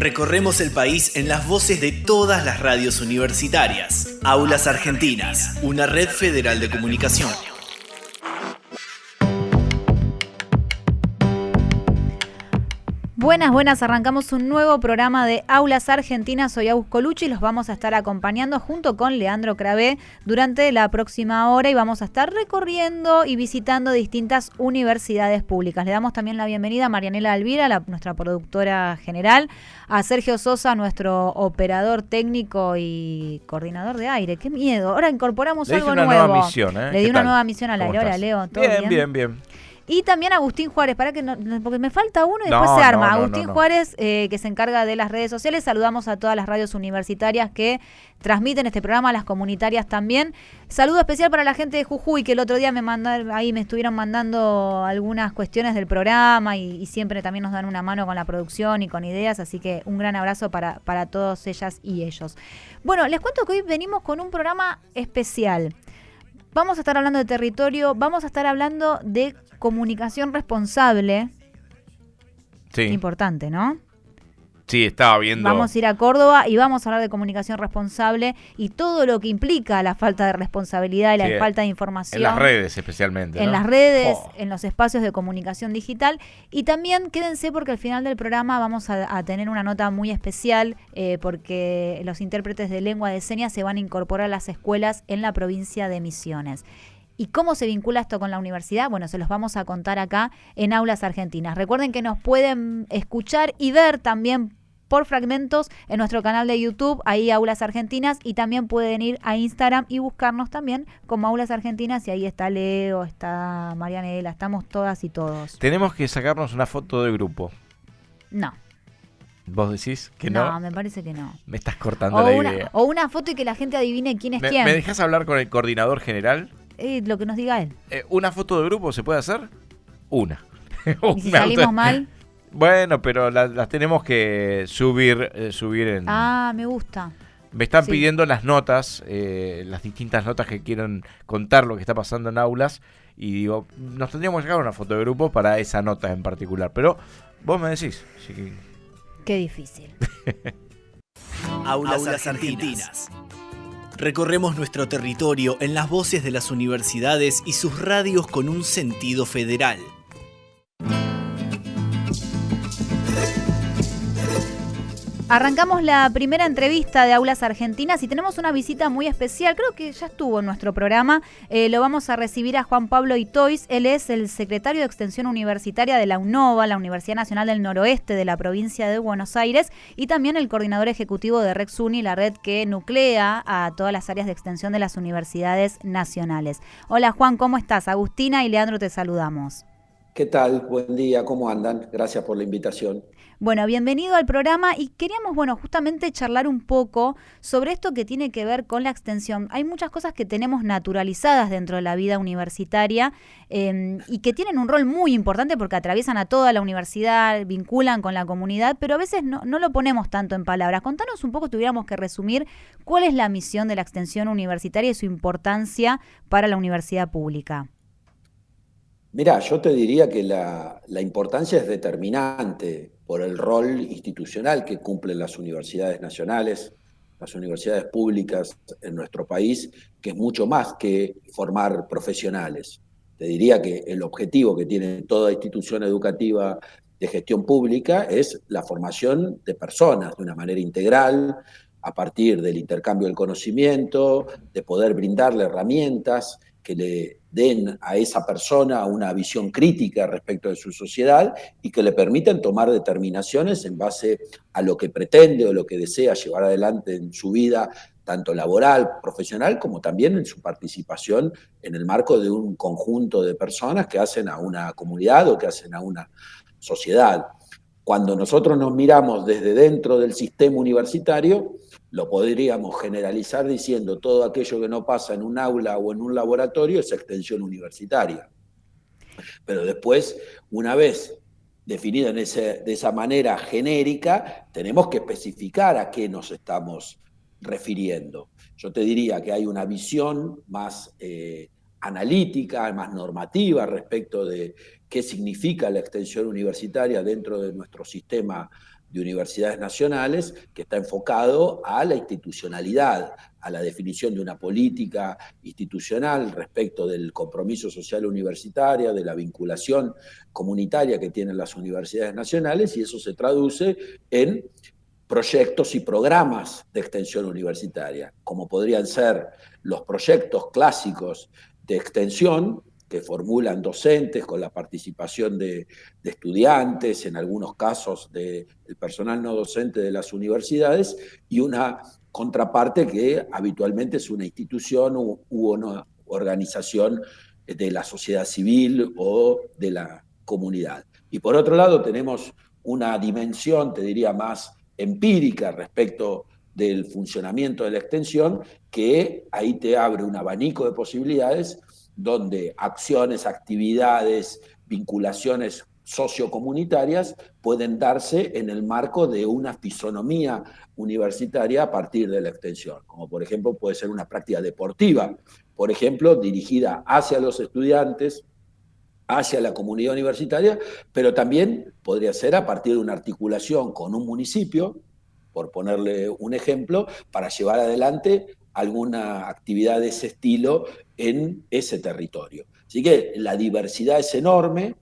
Recorremos el país en las voces de todas las radios universitarias. Aulas Argentinas, una red federal de comunicación. Buenas, arrancamos un nuevo programa de Aulas Argentinas. Soy Agus Colucci y los vamos a estar acompañando junto con Leandro Cravé durante la próxima hora y vamos a estar recorriendo y visitando distintas universidades públicas. Le damos también la bienvenida a Marianela Alvira, nuestra productora general, a Sergio Sosa, nuestro operador técnico y coordinador de aire. ¡Qué miedo! Ahora incorporamos algo nuevo. Nueva misión, Le di una nueva misión al aire. Hola, Leo. ¿Todo bien? Bien. Y también Agustín Juárez, porque me falta uno y después se arma. Agustín Juárez, que se encarga de las redes sociales. Saludamos a todas las radios universitarias que transmiten este programa, a las comunitarias también. Saludo especial para la gente de Jujuy, que el otro día me estuvieron mandando algunas cuestiones del programa y siempre también nos dan una mano con la producción y con ideas, así que un gran abrazo para todas ellas y ellos. Bueno, les cuento que hoy venimos con un programa especial. Vamos a estar hablando de territorio, vamos a estar hablando de comunicación responsable. Sí. Importante, ¿no? Sí, estaba viendo. Vamos a ir a Córdoba y vamos a hablar de comunicación responsable y todo lo que implica la falta de responsabilidad y la falta de información. En las redes especialmente, En las redes, en los espacios de comunicación digital. Y también quédense porque al final del programa vamos a tener una nota muy especial porque los intérpretes de lengua de señas se van a incorporar a las escuelas en la provincia de Misiones. ¿Y cómo se vincula esto con la universidad? Bueno, se los vamos a contar acá en Aulas Argentinas. Recuerden que nos pueden escuchar y ver también por fragmentos en nuestro canal de YouTube, ahí Aulas Argentinas, y también pueden ir a Instagram y buscarnos también como Aulas Argentinas, y ahí está Leo, está Marianela, estamos todas y todos. Tenemos que sacarnos una foto de grupo. No. ¿Vos decís que no? No, me parece que no. Me estás cortando la idea. O una foto y que la gente adivine quién es quién. ¿Me dejás hablar con el coordinador general? Lo que nos diga él. ¿Una foto de grupo se puede hacer? Una. ¿Y si salimos mal? Bueno, pero las tenemos que subir en... Ah, me gusta. Me están pidiendo las notas, las distintas notas que quieren contar lo que está pasando en aulas. Y digo, nos tendríamos que sacar una foto de grupo para esa nota en particular. Pero vos me decís. Sí. Qué difícil. Aulas Argentinas. Recorremos nuestro territorio en las voces de las universidades y sus radios con un sentido federal. Arrancamos la primera entrevista de Aulas Argentinas y tenemos una visita muy especial. Creo que ya estuvo en nuestro programa. Lo vamos a recibir a Juan Pablo Itois. Él es el secretario de Extensión Universitaria de la UNOVA, la Universidad Nacional del Noroeste de la provincia de Buenos Aires, y también el coordinador ejecutivo de RexUni, la red que nuclea a todas las áreas de extensión de las universidades nacionales. Hola Juan, ¿cómo estás? Agustina y Leandro te saludamos. ¿Qué tal? Buen día, ¿cómo andan? Gracias por la invitación. Bueno, bienvenido al programa y queríamos, justamente charlar un poco sobre esto que tiene que ver con la extensión. Hay muchas cosas que tenemos naturalizadas dentro de la vida universitaria y que tienen un rol muy importante porque atraviesan a toda la universidad, vinculan con la comunidad, pero a veces no lo ponemos tanto en palabras. Contanos un poco, si tuviéramos que resumir, cuál es la misión de la extensión universitaria y su importancia para la universidad pública. Mirá, yo te diría que la importancia es determinante por el rol institucional que cumplen las universidades nacionales, las universidades públicas en nuestro país, que es mucho más que formar profesionales. Te diría que el objetivo que tiene toda institución educativa de gestión pública es la formación de personas de una manera integral, a partir del intercambio del conocimiento, de poder brindarle herramientas que le den a esa persona una visión crítica respecto de su sociedad y que le permitan tomar determinaciones en base a lo que pretende o lo que desea llevar adelante en su vida, tanto laboral, profesional, como también en su participación en el marco de un conjunto de personas que hacen a una comunidad o que hacen a una sociedad. Cuando nosotros nos miramos desde dentro del sistema universitario, lo podríamos generalizar diciendo todo aquello que no pasa en un aula o en un laboratorio es extensión universitaria. Pero después, una vez definida de esa manera genérica, tenemos que especificar a qué nos estamos refiriendo. Yo te diría que hay una visión más analítica, más normativa respecto de qué significa la extensión universitaria dentro de nuestro sistema de Universidades Nacionales, que está enfocado a la institucionalidad, a la definición de una política institucional respecto del compromiso social universitario, de la vinculación comunitaria que tienen las universidades nacionales, y eso se traduce en proyectos y programas de extensión universitaria, como podrían ser los proyectos clásicos de extensión, que formulan docentes con la participación de estudiantes, en algunos casos del personal no docente de las universidades, y una contraparte que habitualmente es una institución u una organización de la sociedad civil o de la comunidad. Y por otro lado tenemos una dimensión, te diría, más empírica respecto del funcionamiento de la extensión, que ahí te abre un abanico de posibilidades donde acciones, actividades, vinculaciones sociocomunitarias pueden darse en el marco de una fisonomía universitaria a partir de la extensión, como por ejemplo puede ser una práctica deportiva, por ejemplo, dirigida hacia los estudiantes, hacia la comunidad universitaria, pero también podría ser a partir de una articulación con un municipio, por ponerle un ejemplo, para llevar adelante alguna actividad de ese estilo en ese territorio. Así que la diversidad es enorme,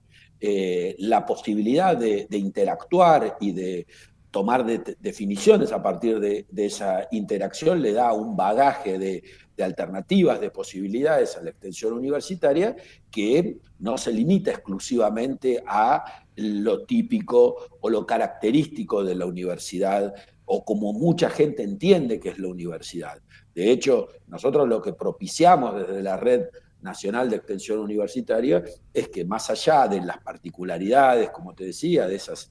la posibilidad de interactuar y de tomar definiciones a partir de esa interacción le da un bagaje de alternativas, de posibilidades a la extensión universitaria que no se limita exclusivamente a lo típico o lo característico de la universidad o como mucha gente entiende que es la universidad. De hecho, nosotros lo que propiciamos desde la Red Nacional de Extensión Universitaria es que más allá de las particularidades, como te decía, de esas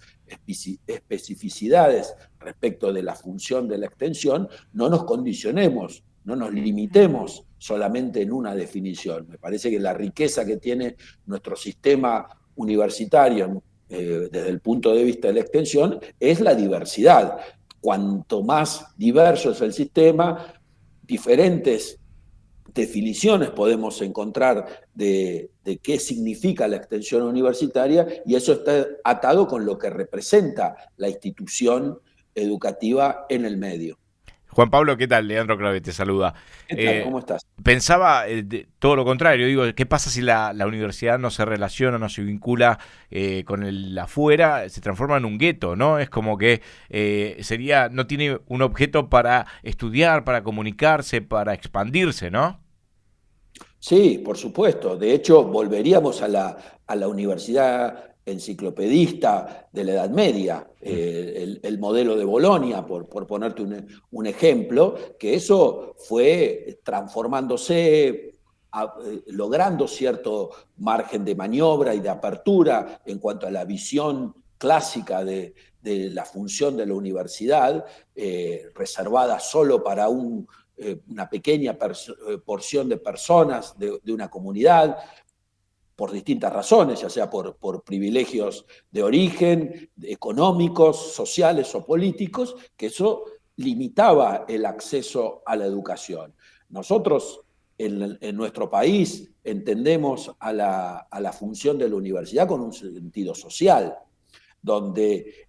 especificidades respecto de la función de la extensión, no nos condicionemos, no nos limitemos solamente en una definición. Me parece que la riqueza que tiene nuestro sistema universitario desde el punto de vista de la extensión es la diversidad. Cuanto más diverso es el sistema, diferentes definiciones podemos encontrar de qué significa la extensión universitaria, y eso está atado con lo que representa la institución educativa en el medio. Juan Pablo, ¿qué tal? Leandro Clave te saluda. ¿Qué tal? ¿Cómo estás? Pensaba todo lo contrario, digo, ¿qué pasa si la universidad no se relaciona, no se vincula con el afuera, se transforma en un gueto, ¿no? Es como que no tiene un objeto para estudiar, para comunicarse, para expandirse, ¿no? Sí, por supuesto. De hecho, volveríamos a la universidad enciclopedista de la Edad Media, el modelo de Bolonia, por ponerte un ejemplo, que eso fue transformándose, logrando cierto margen de maniobra y de apertura en cuanto a la visión clásica de la función de la universidad, reservada solo para una pequeña porción de personas de una comunidad, por distintas razones, ya sea por privilegios de origen, económicos, sociales o políticos, que eso limitaba el acceso a la educación. Nosotros en nuestro país entendemos a la función de la universidad con un sentido social, donde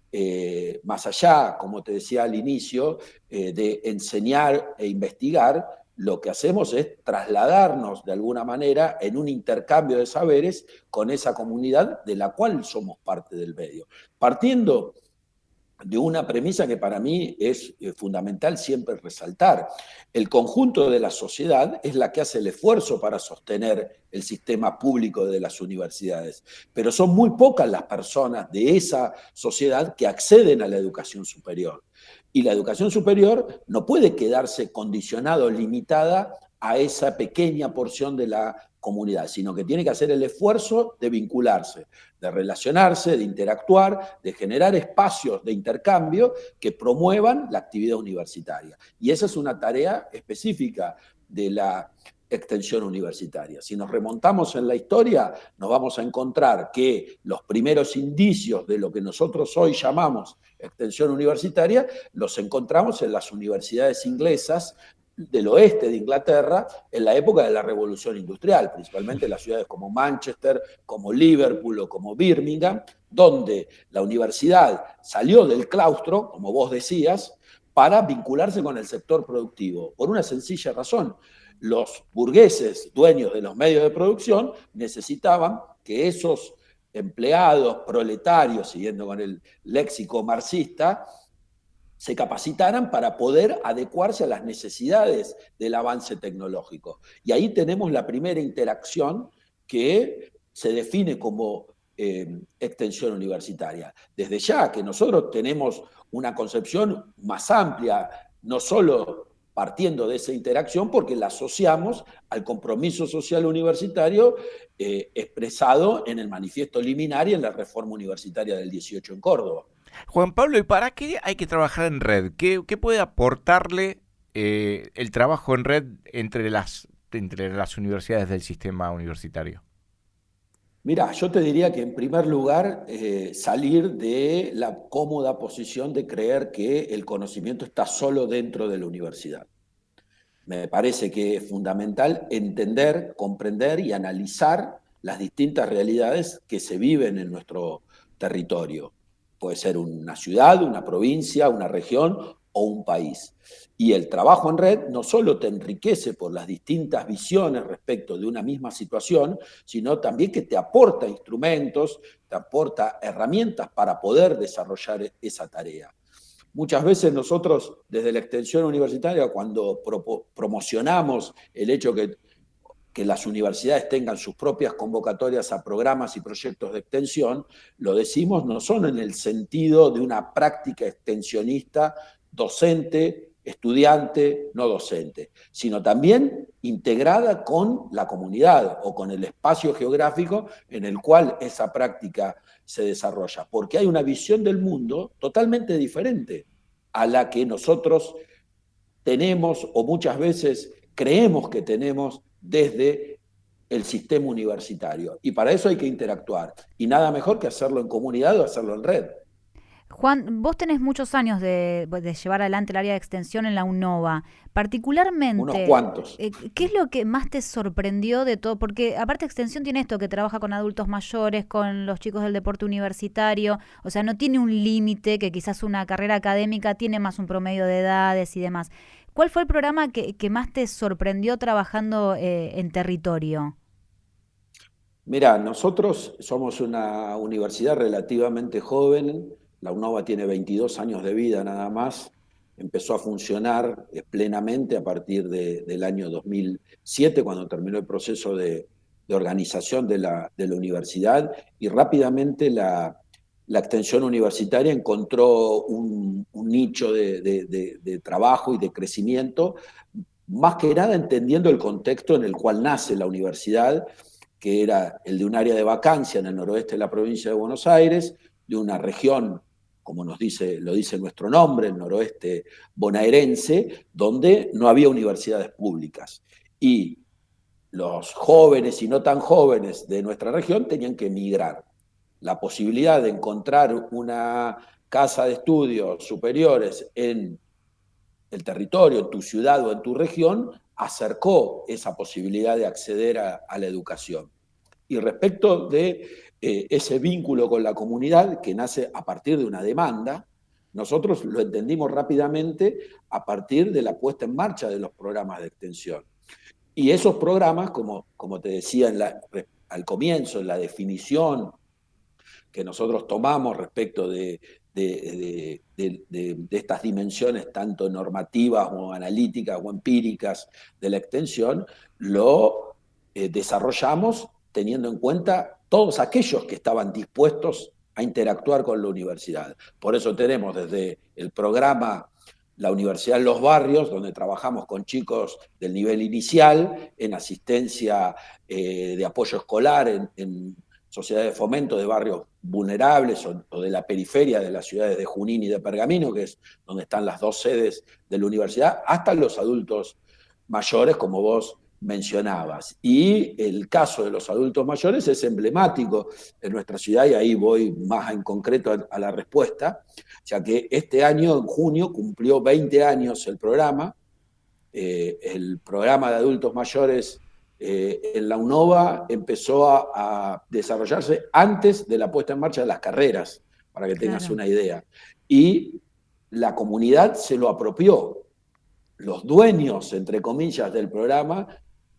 más allá, como te decía al inicio, de enseñar e investigar, lo que hacemos es trasladarnos de alguna manera en un intercambio de saberes con esa comunidad de la cual somos parte del medio. Partiendo de una premisa que para mí es fundamental siempre resaltar. El conjunto de la sociedad es la que hace el esfuerzo para sostener el sistema público de las universidades, pero son muy pocas las personas de esa sociedad que acceden a la educación superior. Y la educación superior no puede quedarse condicionada o limitada a esa pequeña porción de la comunidad, sino que tiene que hacer el esfuerzo de vincularse, de relacionarse, de interactuar, de generar espacios de intercambio que promuevan la actividad universitaria. Y esa es una tarea específica de la extensión universitaria. Si nos remontamos en la historia, nos vamos a encontrar que los primeros indicios de lo que nosotros hoy llamamos extensión universitaria los encontramos en las universidades inglesas del oeste de Inglaterra en la época de la Revolución Industrial, principalmente en las ciudades como Manchester, como Liverpool o como Birmingham, donde la universidad salió del claustro, como vos decías, para vincularse con el sector productivo, por una sencilla razón. Los burgueses, dueños de los medios de producción, necesitaban que esos empleados proletarios, siguiendo con el léxico marxista, se capacitaran para poder adecuarse a las necesidades del avance tecnológico. Y ahí tenemos la primera interacción que se define como extensión universitaria. Desde ya que nosotros tenemos una concepción más amplia, no solo partiendo de esa interacción, porque la asociamos al compromiso social universitario expresado en el Manifiesto Liminar y en la reforma universitaria del 18 en Córdoba. Juan Pablo, ¿y para qué hay que trabajar en red? ¿Qué puede aportarle el trabajo en red entre las universidades del sistema universitario? Mirá, yo te diría que en primer lugar salir de la cómoda posición de creer que el conocimiento está solo dentro de la universidad. Me parece que es fundamental entender, comprender y analizar las distintas realidades que se viven en nuestro territorio. Puede ser una ciudad, una provincia, una región o un país. Y el trabajo en red no solo te enriquece por las distintas visiones respecto de una misma situación, sino también que te aporta instrumentos, te aporta herramientas para poder desarrollar esa tarea. Muchas veces nosotros, desde la extensión universitaria, cuando promocionamos el hecho que las universidades tengan sus propias convocatorias a programas y proyectos de extensión, lo decimos no solo en el sentido de una práctica extensionista docente, estudiante, no docente, sino también integrada con la comunidad o con el espacio geográfico en el cual esa práctica se desarrolla, porque hay una visión del mundo totalmente diferente a la que nosotros tenemos o muchas veces creemos que tenemos desde el sistema universitario. Y para eso hay que interactuar. Y nada mejor que hacerlo en comunidad o hacerlo en red. Juan, vos tenés muchos años de llevar adelante el área de extensión en la UNOVA. Particularmente, unos cuantos. ¿Qué es lo que más te sorprendió de todo? Porque aparte extensión tiene esto, que trabaja con adultos mayores, con los chicos del deporte universitario, o sea, no tiene un límite, que quizás una carrera académica tiene más un promedio de edades y demás. ¿Cuál fue el programa que más te sorprendió trabajando en territorio? Mirá, nosotros somos una universidad relativamente joven. La UNOVA tiene 22 años de vida nada más. Empezó a funcionar plenamente a partir del año 2007, cuando terminó el proceso de organización de la universidad, y rápidamente la extensión universitaria encontró un nicho de trabajo y de crecimiento, más que nada entendiendo el contexto en el cual nace la universidad, que era el de un área de vacancia en el noroeste de la provincia de Buenos Aires, de una región, como lo dice nuestro nombre, el noroeste bonaerense, donde no había universidades públicas. Y los jóvenes y no tan jóvenes de nuestra región tenían que emigrar. La posibilidad de encontrar una casa de estudios superiores en el territorio, en tu ciudad o en tu región, acercó esa posibilidad de acceder a la educación. Y respecto de ese vínculo con la comunidad que nace a partir de una demanda, nosotros lo entendimos rápidamente a partir de la puesta en marcha de los programas de extensión. Y esos programas, como te decía al comienzo, en la definición que nosotros tomamos respecto de estas dimensiones, tanto normativas o analíticas o empíricas de la extensión, lo desarrollamos teniendo en cuenta todos aquellos que estaban dispuestos a interactuar con la universidad. Por eso tenemos desde el programa La Universidad en los Barrios, donde trabajamos con chicos del nivel inicial, en asistencia de apoyo escolar, en sociedades de fomento de barrios vulnerables o de la periferia de las ciudades de Junín y de Pergamino, que es donde están las dos sedes de la universidad, hasta los adultos mayores, como vos mencionabas. Y el caso de los adultos mayores es emblemático en nuestra ciudad, y ahí voy más en concreto a la respuesta, ya que este año, en junio, cumplió 20 años el programa, el programa de adultos mayores en la UNOVA empezó a desarrollarse antes de la puesta en marcha de las carreras, para que tengas una idea. Y la comunidad se lo apropió. Los dueños, entre comillas, del programa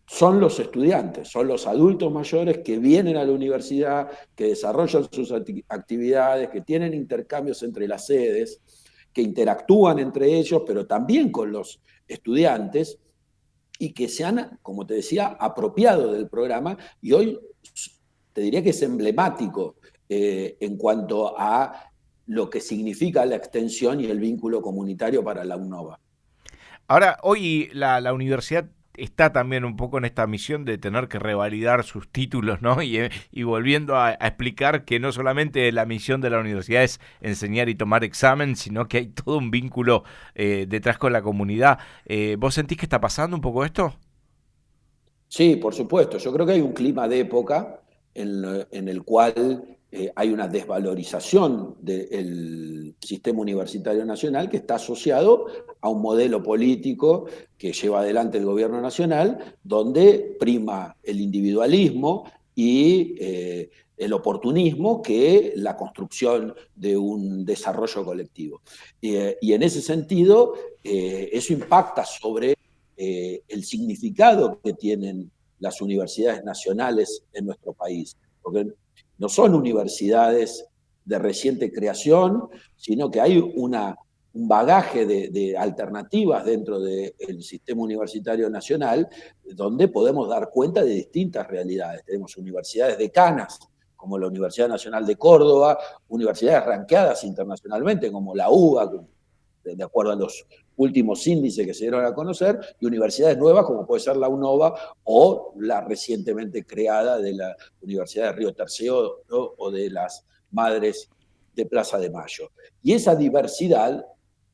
son los estudiantes, son los adultos mayores que vienen a la universidad, que desarrollan sus actividades, que tienen intercambios entre las sedes, que interactúan entre ellos, pero también con los estudiantes, y que se han, como te decía, apropiado del programa, y hoy te diría que es emblemático en cuanto a lo que significa la extensión y el vínculo comunitario para la UNOVA. Ahora, hoy la universidad está también un poco en esta misión de tener que revalidar sus títulos, ¿no? Y volviendo a explicar que no solamente la misión de la universidad es enseñar y tomar examen, sino que hay todo un vínculo detrás con la comunidad. ¿Vos sentís que está pasando un poco esto? Sí, por supuesto. Yo creo que hay un clima de época en el cual hay una desvalorización del sistema universitario nacional que está asociado a un modelo político que lleva adelante el gobierno nacional, donde prima el individualismo y el oportunismo que la construcción de un desarrollo colectivo. Y en ese sentido, eso impacta sobre el significado que tienen las universidades nacionales en nuestro país, porque no son universidades de reciente creación, sino que hay un bagaje de alternativas dentro del sistema universitario nacional, donde podemos dar cuenta de distintas realidades. Tenemos universidades decanas, como la Universidad Nacional de Córdoba, universidades ranqueadas internacionalmente, como la UBA, de acuerdo a los últimos índices que se dieron a conocer, y universidades nuevas como puede ser la UNOVA o la recientemente creada de la Universidad de Río Tercero o de las Madres de Plaza de Mayo. Y esa diversidad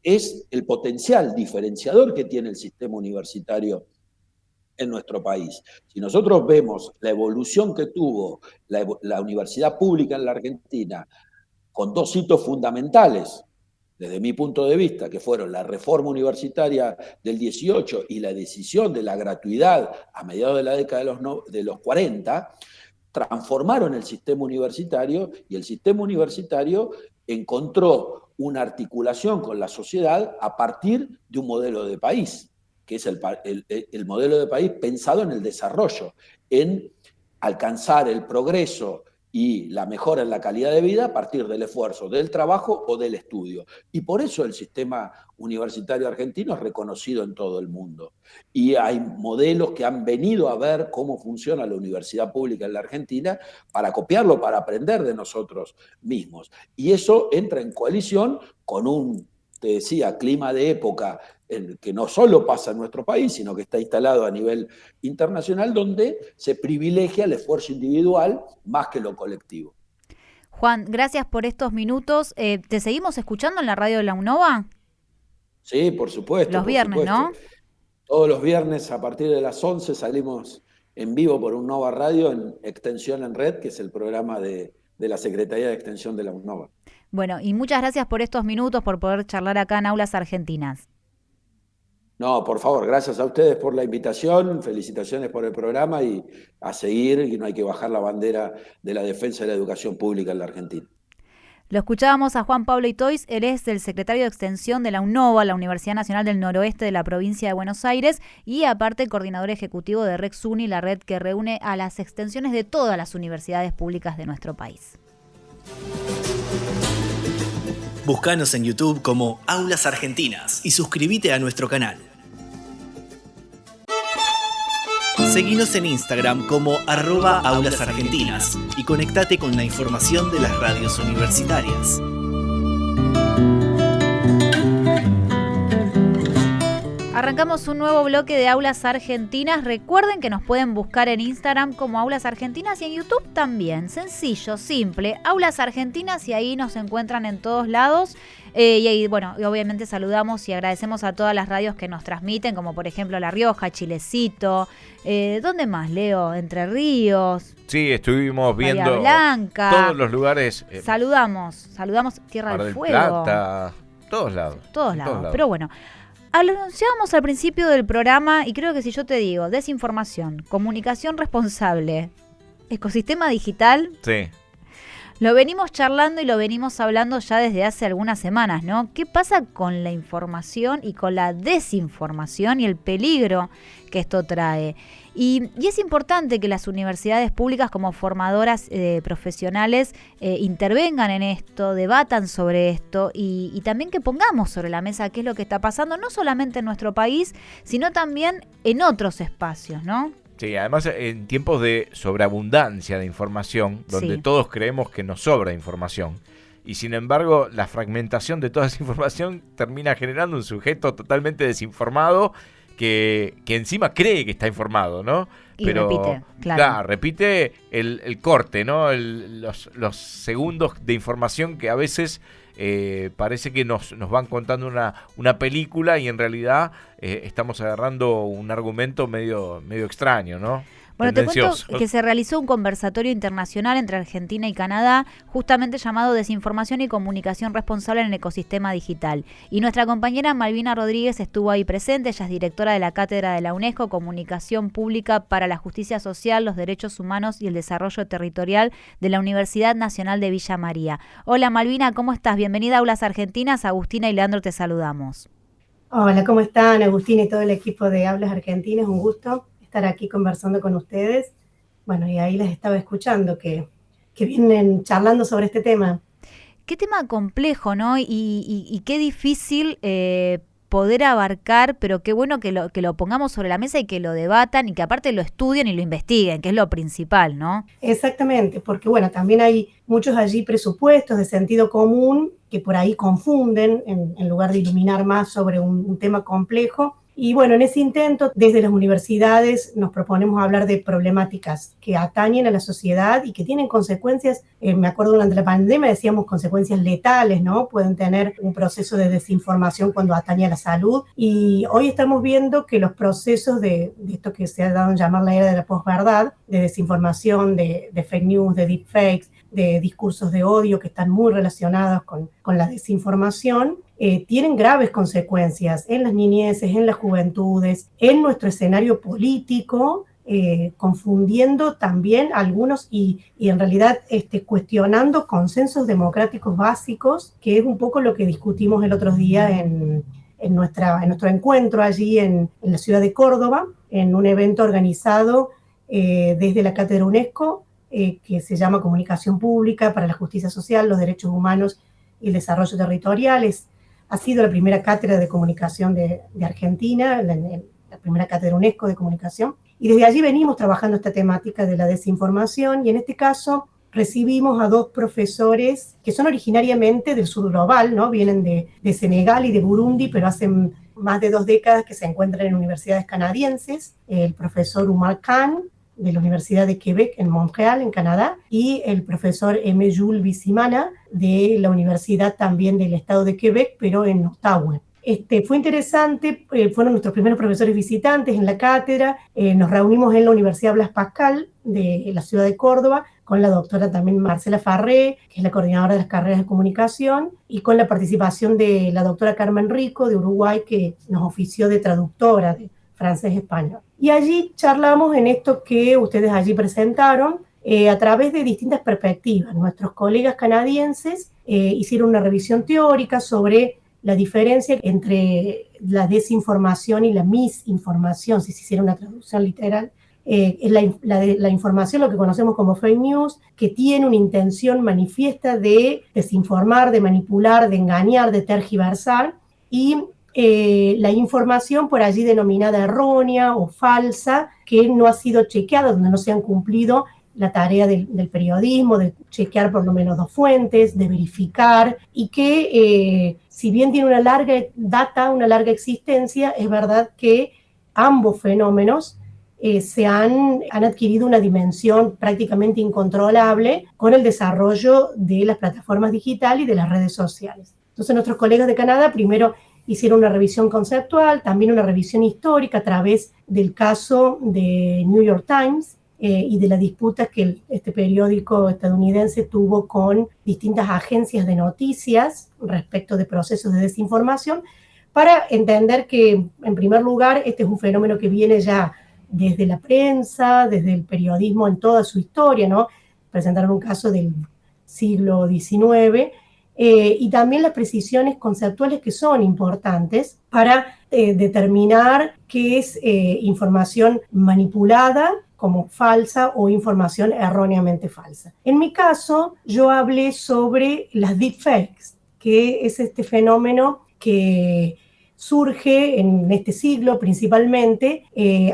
es el potencial diferenciador que tiene el sistema universitario en nuestro país. Si nosotros vemos la evolución que tuvo la universidad pública en la Argentina, con dos hitos fundamentales, desde mi punto de vista, que fueron la reforma universitaria del 18 y la decisión de la gratuidad a mediados de la década de los 40, transformaron el sistema universitario, y el sistema universitario encontró una articulación con la sociedad a partir de un modelo de país, que es el modelo de país pensado en el desarrollo, en alcanzar el progreso y la mejora en la calidad de vida a partir del esfuerzo, del trabajo o del estudio. Y por eso el sistema universitario argentino es reconocido en todo el mundo. Y hay modelos que han venido a ver cómo funciona la universidad pública en la Argentina para copiarlo, para aprender de nosotros mismos. Y eso entra en coalición con un, te decía, clima de época que no solo pasa en nuestro país, sino que está instalado a nivel internacional, donde se privilegia el esfuerzo individual más que lo colectivo. Juan, gracias por estos minutos. ¿Te seguimos escuchando en la radio de la UNOVA? Sí, por supuesto. Los viernes, supuesto. ¿No? Todos los viernes a partir de las 11 salimos en vivo por UNOVA Radio en Extensión en Red, que es el programa de la Secretaría de Extensión de la UNOVA. Bueno, y muchas gracias por estos minutos, por poder charlar acá en Aulas Argentinas. No, por favor, gracias a ustedes por la invitación, felicitaciones por el programa y a seguir, y no hay que bajar la bandera de la defensa de la educación pública en la Argentina. Lo escuchábamos a Juan Pablo Itois, él es el secretario de Extensión de la UNOVA, la Universidad Nacional del Noroeste de la provincia de Buenos Aires, y aparte coordinador ejecutivo de RexUni, la red que reúne a las extensiones de todas las universidades públicas de nuestro país. Búscanos en YouTube como Aulas Argentinas y suscríbete a nuestro canal. Seguinos en Instagram como @aulasargentinas y conectate con la información de las radios universitarias. Arrancamos un nuevo bloque de Aulas Argentinas. Recuerden que nos pueden buscar en Instagram como Aulas Argentinas y en YouTube también. Sencillo, simple. Aulas Argentinas, y ahí nos encuentran en todos lados. Y ahí, bueno, obviamente saludamos y agradecemos a todas las radios que nos transmiten, como por ejemplo La Rioja, Chilecito. ¿Dónde más, Leo? Entre Ríos. Sí, estuvimos viendo Bahía Blanca. Todos los lugares. Saludamos Tierra Mar del del Fuego. Plata, todos lados. Pero bueno. Lo anunciábamos al principio del programa y creo que si yo te digo desinformación, comunicación responsable, ecosistema digital, Sí. lo venimos charlando y lo venimos hablando ya desde hace algunas semanas, ¿no? ¿Qué pasa con la información y con la desinformación y el peligro que esto trae? Y es importante que las universidades públicas como formadoras profesionales intervengan en esto, debatan sobre esto y también que pongamos sobre la mesa qué es lo que está pasando, no solamente en nuestro país, sino también en otros espacios, ¿no? Sí, además en tiempos de sobreabundancia de información, donde Sí. todos creemos que nos sobra información, y sin embargo la fragmentación de toda esa información termina generando un sujeto totalmente desinformado que encima cree que está informado, ¿no? Y repite, claro. Repite el corte, ¿no? Los segundos de información que a veces parece que nos van contando una película y en realidad estamos agarrando un argumento medio extraño, ¿no? Bueno, te cuento Tendencioso. que se realizó un conversatorio internacional entre Argentina y Canadá, justamente llamado Desinformación y Comunicación Responsable en el Ecosistema Digital. Y nuestra compañera Malvina Rodríguez estuvo ahí presente, ella es directora de la Cátedra de la UNESCO, Comunicación Pública para la Justicia Social, los Derechos Humanos y el Desarrollo Territorial de la Universidad Nacional de Villa María. Hola Malvina, ¿cómo estás? Bienvenida a Aulas Argentinas, Agustina y Leandro te saludamos. Hola, ¿cómo están? Agustín y todo el equipo de Hablas Argentinas, un gusto estar aquí conversando con ustedes. Bueno, y ahí les estaba escuchando que vienen charlando sobre este tema. Qué tema complejo, ¿no? Y qué difícil poder abarcar, pero qué bueno que lo pongamos sobre la mesa y que lo debatan y que aparte lo estudien y lo investiguen, que es lo principal, ¿no? Exactamente, porque bueno, también hay muchos allí presupuestos de sentido común que por ahí confunden en lugar de iluminar más sobre un tema complejo. Y bueno, en ese intento, desde las universidades nos proponemos hablar de problemáticas que atañen a la sociedad y que tienen consecuencias, me acuerdo durante la pandemia decíamos consecuencias letales, ¿no? Pueden tener un proceso de desinformación cuando atañe a la salud. Y hoy estamos viendo que los procesos de esto que se ha dado en llamar la era de la posverdad, de desinformación, de fake news, de deepfakes, de discursos de odio que están muy relacionados con la desinformación, tienen graves consecuencias en las niñeces, en las juventudes, en nuestro escenario político, confundiendo también algunos y en realidad cuestionando consensos democráticos básicos, que es un poco lo que discutimos el otro día en nuestro encuentro allí en la ciudad de Córdoba, en un evento organizado desde la Cátedra UNESCO, que se llama Comunicación Pública para la Justicia Social, los Derechos Humanos y el Desarrollo Territorial. Ha sido la primera cátedra de comunicación de Argentina, la primera cátedra UNESCO de comunicación, y desde allí venimos trabajando esta temática de la desinformación, y en este caso recibimos a dos profesores que son originariamente del sur global, ¿no? Vienen de Senegal y de Burundi, pero hacen más de 2 décadas que se encuentran en universidades canadienses, el profesor Umar Khan, de la Universidad de Quebec en Montreal, en Canadá, y el profesor M. Jules Bisimana, de la Universidad también del estado de Quebec, pero en Ottawa. Fue interesante, fueron nuestros primeros profesores visitantes en la cátedra, nos reunimos en la Universidad Blas Pascal de la ciudad de Córdoba, con la doctora también Marcela Farré, que es la coordinadora de las carreras de comunicación, y con la participación de la doctora Carmen Rico de Uruguay, que nos ofició de traductora de francés-español. Y allí charlamos en esto que ustedes allí presentaron, a través de distintas perspectivas. Nuestros colegas canadienses hicieron una revisión teórica sobre la diferencia entre la desinformación y la misinformación, si se hiciera una traducción literal. Es la información, lo que conocemos como fake news, que tiene una intención manifiesta de desinformar, de manipular, de engañar, de tergiversar, y la información por allí denominada errónea o falsa, que no ha sido chequeada, donde no se han cumplido la tarea del periodismo, de chequear por lo menos 2 fuentes, de verificar, y que si bien tiene una larga data, una larga existencia, es verdad que ambos fenómenos han adquirido una dimensión prácticamente incontrolable con el desarrollo de las plataformas digitales y de las redes sociales. Entonces nuestros colegas de Canadá primero hicieron una revisión conceptual, también una revisión histórica a través del caso de New York Times y de las disputas que este periódico estadounidense tuvo con distintas agencias de noticias respecto de procesos de desinformación, para entender que, en primer lugar, este es un fenómeno que viene ya desde la prensa, desde el periodismo en toda su historia, ¿no? Presentaron un caso del siglo XIX, y también las precisiones conceptuales que son importantes para determinar qué es información manipulada como falsa o información erróneamente falsa. En mi caso, yo hablé sobre las deepfakes, que es este fenómeno que surge en este siglo principalmente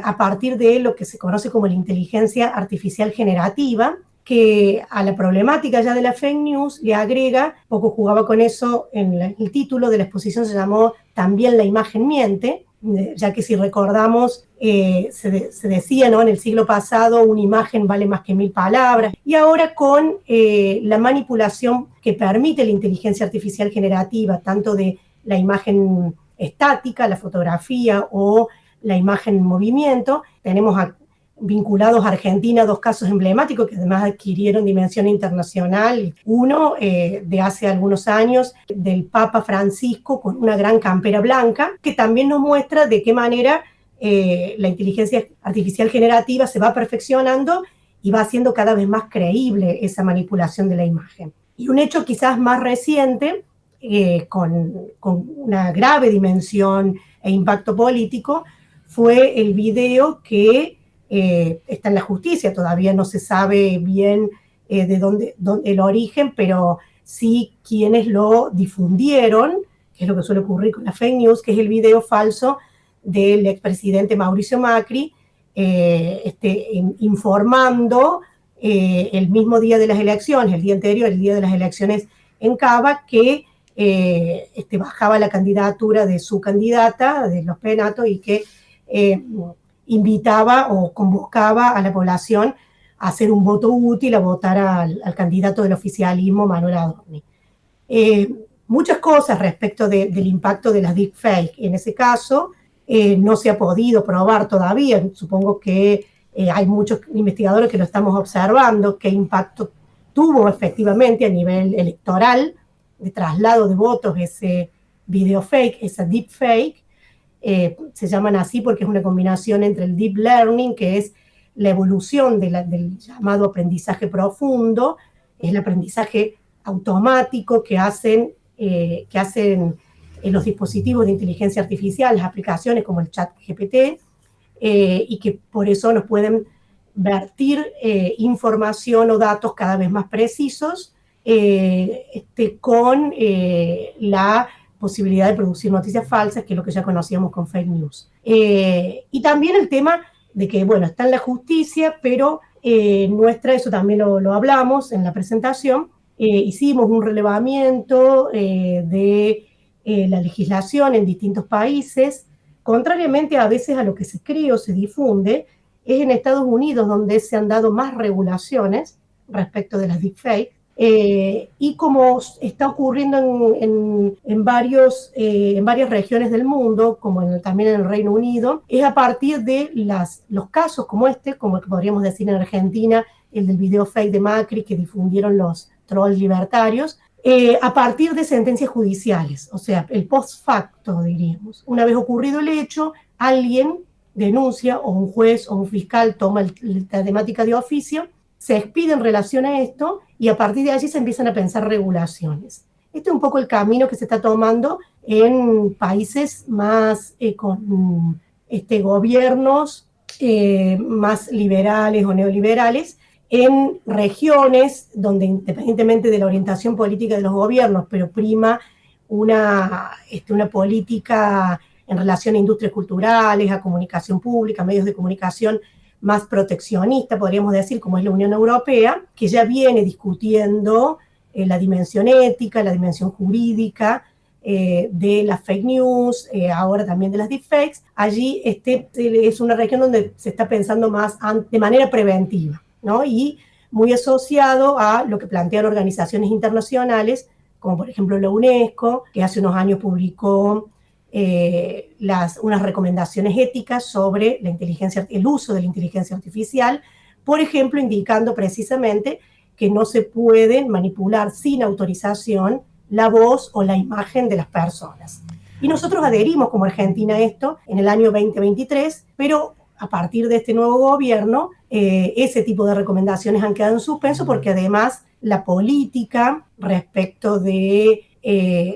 a partir de lo que se conoce como la inteligencia artificial generativa, que a la problemática ya de la fake news le agrega, poco jugaba con eso en el título de la exposición, se llamó También la imagen miente, ya que si recordamos, se decía, ¿no?, en el siglo pasado, una imagen vale más que 1000 palabras, y ahora con la manipulación que permite la inteligencia artificial generativa, tanto de la imagen estática, la fotografía o la imagen en movimiento, tenemos vinculados a Argentina 2 casos emblemáticos que además adquirieron dimensión internacional. Uno de hace algunos años del Papa Francisco con una gran campera blanca, que también nos muestra de qué manera la inteligencia artificial generativa se va perfeccionando y va haciendo cada vez más creíble esa manipulación de la imagen. Y un hecho quizás más reciente, con una grave dimensión e impacto político, fue el video que está en la justicia, todavía no se sabe bien de dónde el origen, pero sí quienes lo difundieron, que es lo que suele ocurrir con la fake news, que es el video falso del expresidente Mauricio Macri, informando el mismo día de las elecciones, el día anterior, el día de las elecciones en Cava, que bajaba la candidatura de su candidata, de los Penatos, y que invitaba o convocaba a la población a hacer un voto útil, a votar al candidato del oficialismo, Manuel Adorni. Muchas cosas respecto del impacto de las deepfakes. En ese caso, no se ha podido probar todavía. Supongo que hay muchos investigadores que lo estamos observando, qué impacto tuvo efectivamente a nivel electoral, de traslado de votos, ese video fake, esa deepfake. Se llaman así porque es una combinación entre el deep learning, que es la evolución del llamado aprendizaje profundo, es el aprendizaje automático que hacen los dispositivos de inteligencia artificial, las aplicaciones como el ChatGPT, y que por eso nos pueden vertir información o datos cada vez más precisos, con la posibilidad de producir noticias falsas, que es lo que ya conocíamos con fake news. Y también el tema de que, bueno, está en la justicia, pero eso también lo hablamos en la presentación, hicimos un relevamiento de la legislación en distintos países, contrariamente a veces a lo que se cree o se difunde, es en Estados Unidos donde se han dado más regulaciones respecto de las deepfakes. Y como está ocurriendo en varias regiones del mundo, como también en el Reino Unido, es a partir de los casos como como el que podríamos decir en Argentina, el del video fake de Macri que difundieron los trolls libertarios, a partir de sentencias judiciales, o sea, el post facto, diríamos. Una vez ocurrido el hecho, alguien denuncia, o un juez o un fiscal toma la temática de oficio, se expide en relación a esto y a partir de allí se empiezan a pensar regulaciones. Este es un poco el camino que se está tomando en países más con gobiernos más liberales o neoliberales, en regiones donde, independientemente de la orientación política de los gobiernos, pero prima una política en relación a industrias culturales, a comunicación pública, medios de comunicación más proteccionista, podríamos decir, como es la Unión Europea, que ya viene discutiendo la dimensión ética, la dimensión jurídica de las fake news, ahora también de las deepfakes. Allí es una región donde se está pensando más de manera preventiva, ¿no? Y muy asociado a lo que plantean organizaciones internacionales, como por ejemplo la UNESCO, que hace unos años publicó unas recomendaciones éticas sobre el uso de la inteligencia artificial, por ejemplo, indicando precisamente que no se puede manipular sin autorización la voz o la imagen de las personas. Y nosotros adherimos como Argentina a esto en el año 2023, pero a partir de este nuevo gobierno, ese tipo de recomendaciones han quedado en suspenso porque además la política respecto de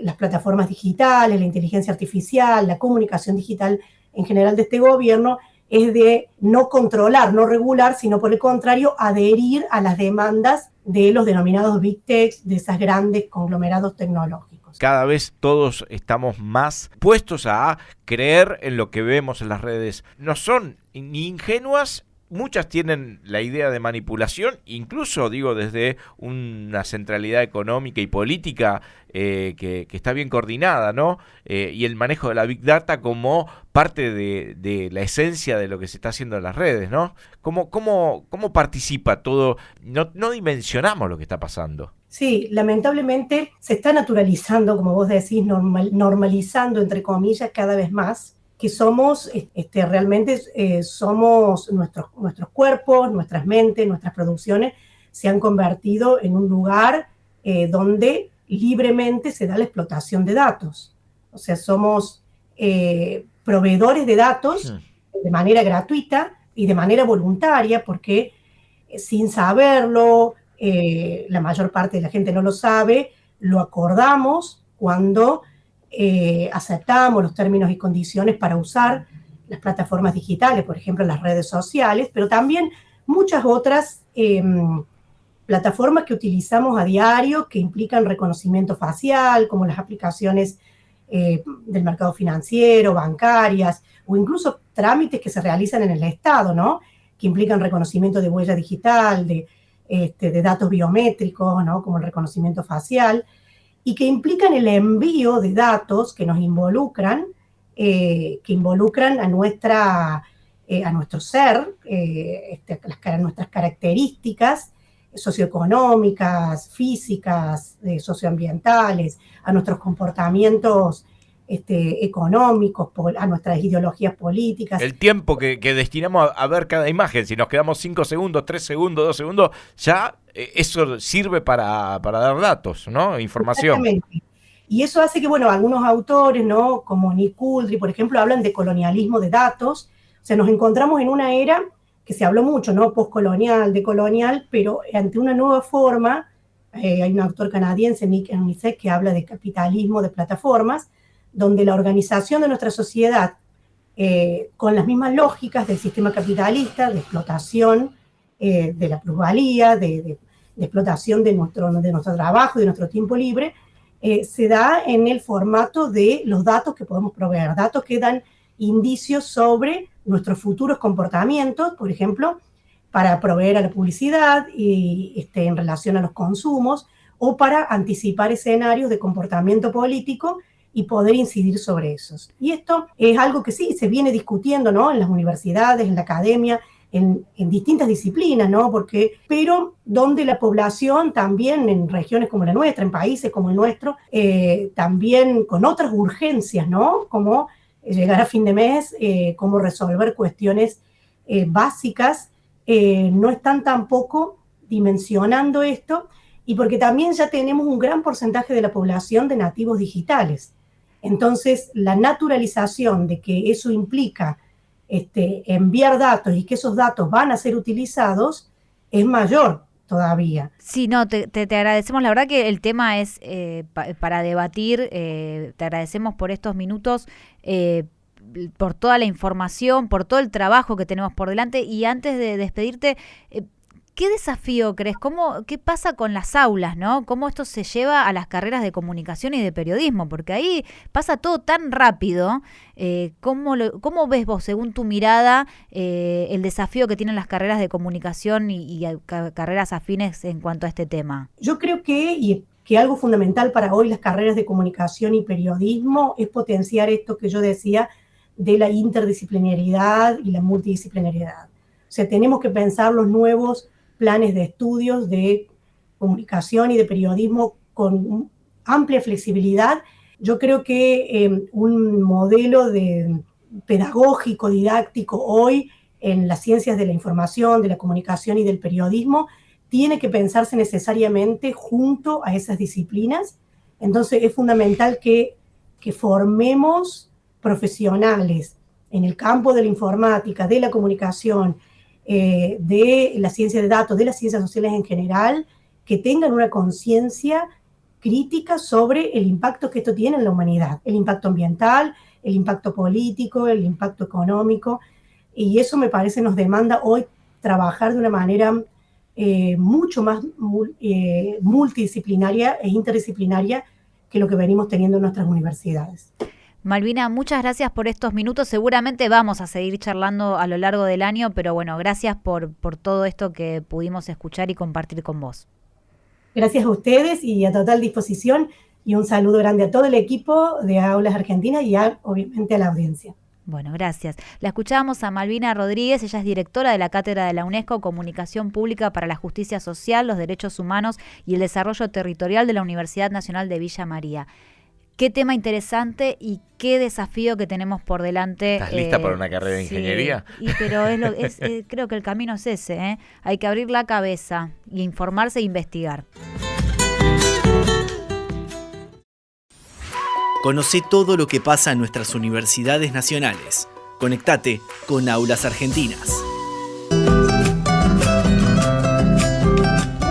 las plataformas digitales, la inteligencia artificial, la comunicación digital en general de este gobierno es de no controlar, no regular, sino por el contrario, adherir a las demandas de los denominados Big Tech, de esos grandes conglomerados tecnológicos. Cada vez todos estamos más puestos a creer en lo que vemos en las redes. No son ni ingenuas. Muchas tienen la idea de manipulación, incluso digo desde una centralidad económica y política que está bien coordinada, ¿no? Y el manejo de la Big Data como parte de la esencia de lo que se está haciendo en las redes, ¿no? ¿Cómo participa todo? No dimensionamos lo que está pasando. Sí, lamentablemente se está naturalizando, como vos decís, normalizando, entre comillas, cada vez más, que somos, realmente somos nuestros cuerpos, nuestras mentes, nuestras producciones se han convertido en un lugar donde libremente se da la explotación de datos. O sea, somos proveedores de datos de manera gratuita y de manera voluntaria, porque sin saberlo, la mayor parte de la gente no lo sabe, lo acordamos cuando aceptamos los términos y condiciones para usar las plataformas digitales, por ejemplo, las redes sociales, pero también muchas otras plataformas que utilizamos a diario que implican reconocimiento facial, como las aplicaciones del mercado financiero, bancarias, o incluso trámites que se realizan en el Estado, ¿no? Que implican reconocimiento de huella digital, de datos biométricos, ¿no? Como el reconocimiento facial, y que implican el envío de datos que nos involucran, a nuestro ser, nuestras características socioeconómicas, físicas, socioambientales, a nuestros comportamientos económicos, a nuestras ideologías políticas. El tiempo que destinamos a ver cada imagen, si nos quedamos 5 segundos, 3 segundos, 2 segundos, ya eso sirve para dar datos, ¿no? Información. Exactamente. Y eso hace que, bueno, algunos autores, ¿no? Como Nick Couldry, por ejemplo, hablan de colonialismo de datos. O sea, nos encontramos en una era que se habló mucho, ¿no? Postcolonial, decolonial, pero ante una nueva forma. Hay un autor canadiense, Nick Ernicek, que habla de capitalismo de plataformas, donde la organización de nuestra sociedad, con las mismas lógicas del sistema capitalista, de explotación de la plusvalía, de explotación de nuestro trabajo, de nuestro tiempo libre, se da en el formato de los datos que podemos proveer, datos que dan indicios sobre nuestros futuros comportamientos, por ejemplo, para proveer a la publicidad y en relación a los consumos, o para anticipar escenarios de comportamiento político y poder incidir sobre esos. Y esto es algo que sí se viene discutiendo, ¿no? En las universidades, en la academia, en distintas disciplinas, ¿no? Pero donde la población también en regiones como la nuestra, en países como el nuestro, también con otras urgencias, ¿no? Como llegar a fin de mes, cómo resolver cuestiones básicas, no están tampoco dimensionando esto, y porque también ya tenemos un gran porcentaje de la población de nativos digitales. Entonces, la naturalización de que eso implica enviar datos y que esos datos van a ser utilizados es mayor todavía. Sí, no, te agradecemos. La verdad que el tema es para debatir. Te agradecemos por estos minutos, por toda la información, por todo el trabajo que tenemos por delante. Y antes de despedirte, ¿qué desafío crees? ¿Qué pasa con las aulas, ¿no? ¿Cómo esto se lleva a las carreras de comunicación y de periodismo? Porque ahí pasa todo tan rápido. ¿Cómo ves vos, según tu mirada, el desafío que tienen las carreras de comunicación y carreras afines en cuanto a este tema? Yo creo que algo fundamental para hoy las carreras de comunicación y periodismo es potenciar esto que yo decía de la interdisciplinariedad y la multidisciplinariedad. O sea, tenemos que pensar los nuevos planes de estudios de comunicación y de periodismo con amplia flexibilidad. Yo creo que un modelo pedagógico, didáctico hoy en las ciencias de la información, de la comunicación y del periodismo tiene que pensarse necesariamente junto a esas disciplinas. Entonces es fundamental que que formemos profesionales en el campo de la informática, de la comunicación, de la ciencia de datos, de las ciencias sociales en general, que tengan una conciencia crítica sobre el impacto que esto tiene en la humanidad, el impacto ambiental, el impacto político, el impacto económico, y eso me parece nos demanda hoy trabajar de una manera mucho más multidisciplinaria e interdisciplinaria que lo que venimos teniendo en nuestras universidades. Malvina, muchas gracias por estos minutos. Seguramente vamos a seguir charlando a lo largo del año, pero bueno, gracias por todo esto que pudimos escuchar y compartir con vos. Gracias a ustedes y a total disposición, y un saludo grande a todo el equipo de Aulas Argentinas y obviamente a la audiencia. Bueno, gracias. La escuchábamos a Malvina Rodríguez, ella es directora de la Cátedra de la UNESCO, Comunicación Pública para la Justicia Social, los Derechos Humanos y el Desarrollo Territorial de la Universidad Nacional de Villa María. Qué tema interesante y qué desafío que tenemos por delante. ¿Estás lista para una carrera de ingeniería? Pero creo que el camino es ese, ¿eh? Hay que abrir la cabeza y informarse e investigar. Conoce todo lo que pasa en nuestras universidades nacionales. Conectate con Aulas Argentinas.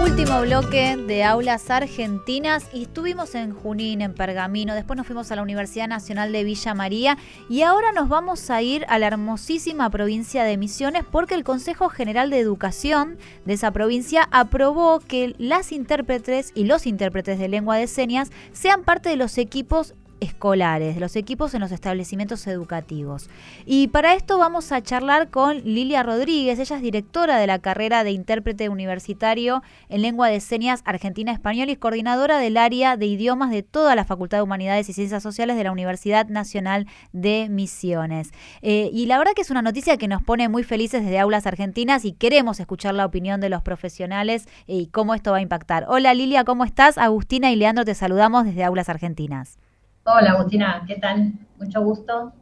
Último bloque de Aulas Argentinas y estuvimos en Junín, en Pergamino, después nos fuimos a la Universidad Nacional de Villa María y ahora nos vamos a ir a la hermosísima provincia de Misiones porque el Consejo General de Educación de esa provincia aprobó que las intérpretes y los intérpretes de lengua de señas sean parte de los equipos escolares, de los equipos en los establecimientos educativos. Y para esto vamos a charlar con Lilia Rodríguez, ella es directora de la carrera de intérprete universitario en lengua de señas Argentina-Español y coordinadora del área de idiomas de toda la Facultad de Humanidades y Ciencias Sociales de la Universidad Nacional de Misiones. Y la verdad que es una noticia que nos pone muy felices desde Aulas Argentinas y queremos escuchar la opinión de los profesionales y cómo esto va a impactar. Hola Lilia, ¿cómo estás? Agustina y Leandro te saludamos desde Aulas Argentinas. Hola Agustina, ¿qué tal? Mucho gusto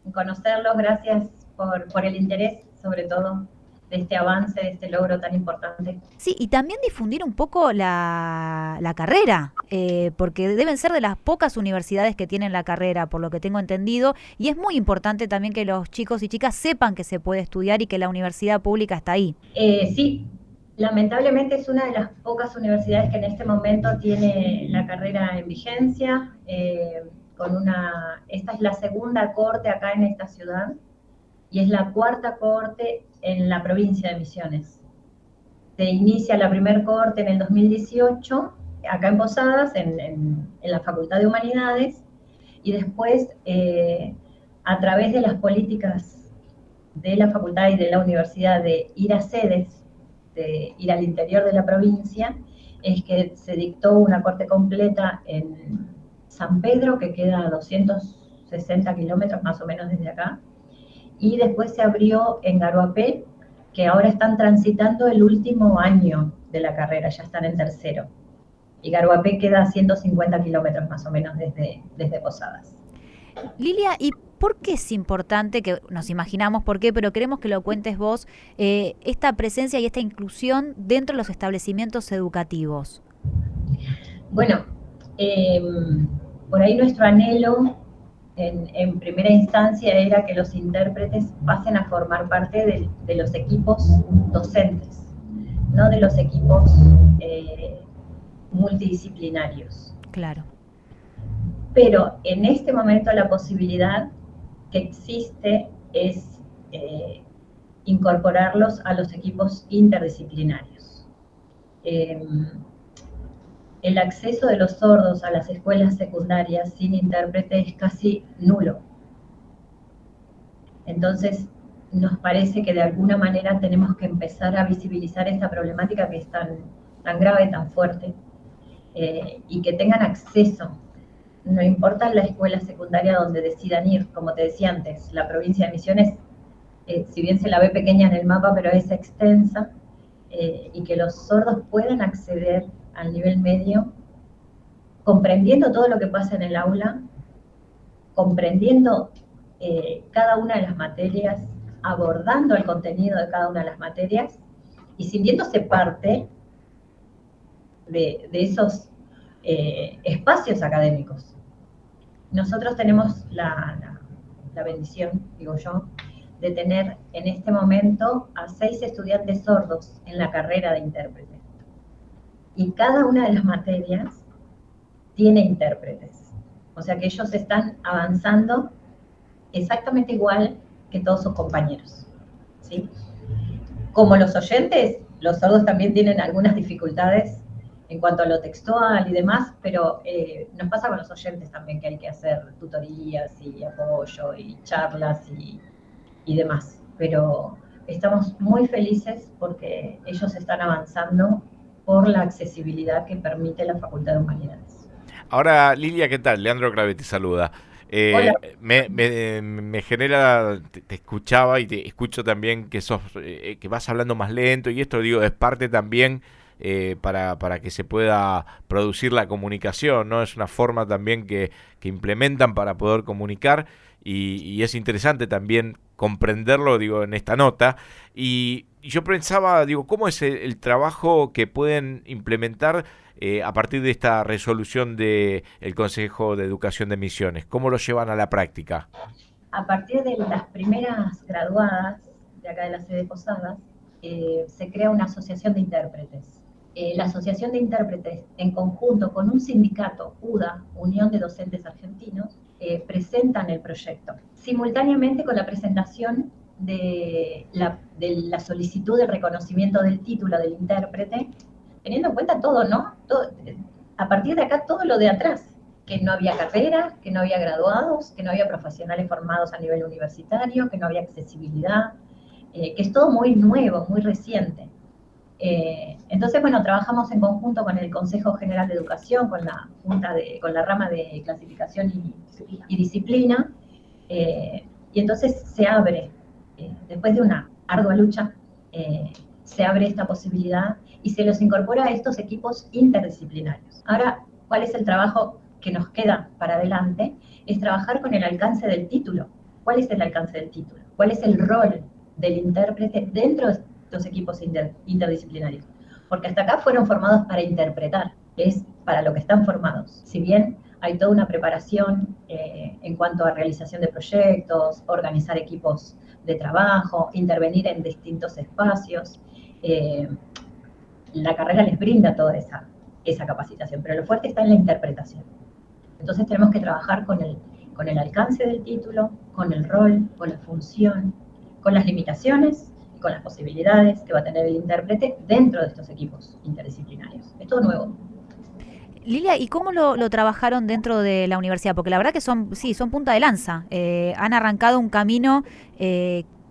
en conocerlos, gracias por el interés, sobre todo, de este avance, de este logro tan importante. Sí, y también difundir un poco la carrera, porque deben ser de las pocas universidades que tienen la carrera, por lo que tengo entendido, y es muy importante también que los chicos y chicas sepan que se puede estudiar y que la universidad pública está ahí. Sí. Lamentablemente es una de las pocas universidades que en este momento tiene la carrera en vigencia, esta es la segunda corte acá en esta ciudad y es la cuarta corte en la provincia de Misiones. Se inicia la primer corte en el 2018, acá en Posadas, en la Facultad de Humanidades, y después a través de las políticas de la facultad y de la universidad de ir a sedes, de ir al interior de la provincia, es que se dictó una corte completa en San Pedro, que queda a 260 kilómetros más o menos desde acá, y después se abrió en Garuapé, que ahora están transitando el último año de la carrera, ya están en tercero, y Garuapé queda a 150 kilómetros más o menos desde Posadas. Lilia, ¿y por qué es importante, que nos imaginamos por qué, pero queremos que lo cuentes vos, esta presencia y esta inclusión dentro de los establecimientos educativos? Bueno, por ahí nuestro anhelo en primera instancia era que los intérpretes pasen a formar parte de los equipos docentes, no de los equipos multidisciplinarios. Claro. Pero en este momento la posibilidad que existe es incorporarlos a los equipos interdisciplinarios. El acceso de los sordos a las escuelas secundarias sin intérprete es casi nulo. Entonces, nos parece que de alguna manera tenemos que empezar a visibilizar esta problemática que es tan grave, tan fuerte, y que tengan acceso. No importa la escuela secundaria donde decidan ir, como te decía antes, la provincia de Misiones, si bien se la ve pequeña en el mapa, pero es extensa, y que los sordos puedan acceder al nivel medio, comprendiendo todo lo que pasa en el aula, comprendiendo cada una de las materias, abordando el contenido de cada una de las materias, y sintiéndose parte de esos espacios académicos. nosotros tenemos la bendición, digo yo, de tener en este momento a 6 estudiantes sordos en la carrera de intérprete. Y cada una de las materias tiene intérpretes. O sea que ellos están avanzando exactamente igual que todos sus compañeros, ¿sí? Como los oyentes, los sordos también tienen algunas dificultades en cuanto a lo textual y demás, pero nos pasa con los oyentes también que hay que hacer tutorías y apoyo y charlas y demás. Pero estamos muy felices porque ellos están avanzando por la accesibilidad que permite la Facultad de Humanidades. Ahora, Lilia, ¿qué tal? Leandro Clave te saluda. Hola. Me genera, te escuchaba y te escucho también que que vas hablando más lento, y esto, digo, es parte también para que se pueda producir la comunicación, ¿no? Es una forma también que implementan para poder comunicar, y es interesante también comprenderlo, digo, en esta nota. Y yo pensaba, digo, ¿cómo es el trabajo que pueden implementar a partir de esta resolución del Consejo de Educación de Misiones? ¿Cómo lo llevan a la práctica? A partir de las primeras graduadas de acá de la sede Posadas, se crea una asociación de intérpretes. La asociación de intérpretes, en conjunto con un sindicato, UDA, Unión de Docentes Argentinos, presentan el proyecto. Simultáneamente con la presentación de la solicitud de reconocimiento del título del intérprete, teniendo en cuenta todo, ¿no? Todo, a partir de acá, todo lo de atrás, que no había carrera, que no había graduados, que no había profesionales formados a nivel universitario, que no había accesibilidad, que es todo muy nuevo, muy reciente. Entonces, bueno, trabajamos en conjunto con el Consejo General de Educación, con la rama de clasificación y disciplina, y entonces se abre, después de una ardua lucha, se abre esta posibilidad y se los incorpora a estos equipos interdisciplinarios. Ahora, ¿cuál es el trabajo que nos queda para adelante? Es trabajar con el alcance del título. ¿Cuál es el alcance del título? ¿Cuál es el rol del intérprete dentro de estos equipos interdisciplinarios? Porque hasta acá fueron formados para interpretar, es para lo que están formados. Si bien hay toda una preparación en cuanto a realización de proyectos, organizar equipos de trabajo, intervenir en distintos espacios, la carrera les brinda toda esa capacitación, pero lo fuerte está en la interpretación. Entonces tenemos que trabajar con el alcance del título, con el rol, con la función, con las limitaciones y con las posibilidades que va a tener el intérprete dentro de estos equipos interdisciplinarios. Es todo nuevo. Lilia, ¿y cómo lo trabajaron dentro de la universidad? Porque la verdad que son punta de lanza. Han arrancado un camino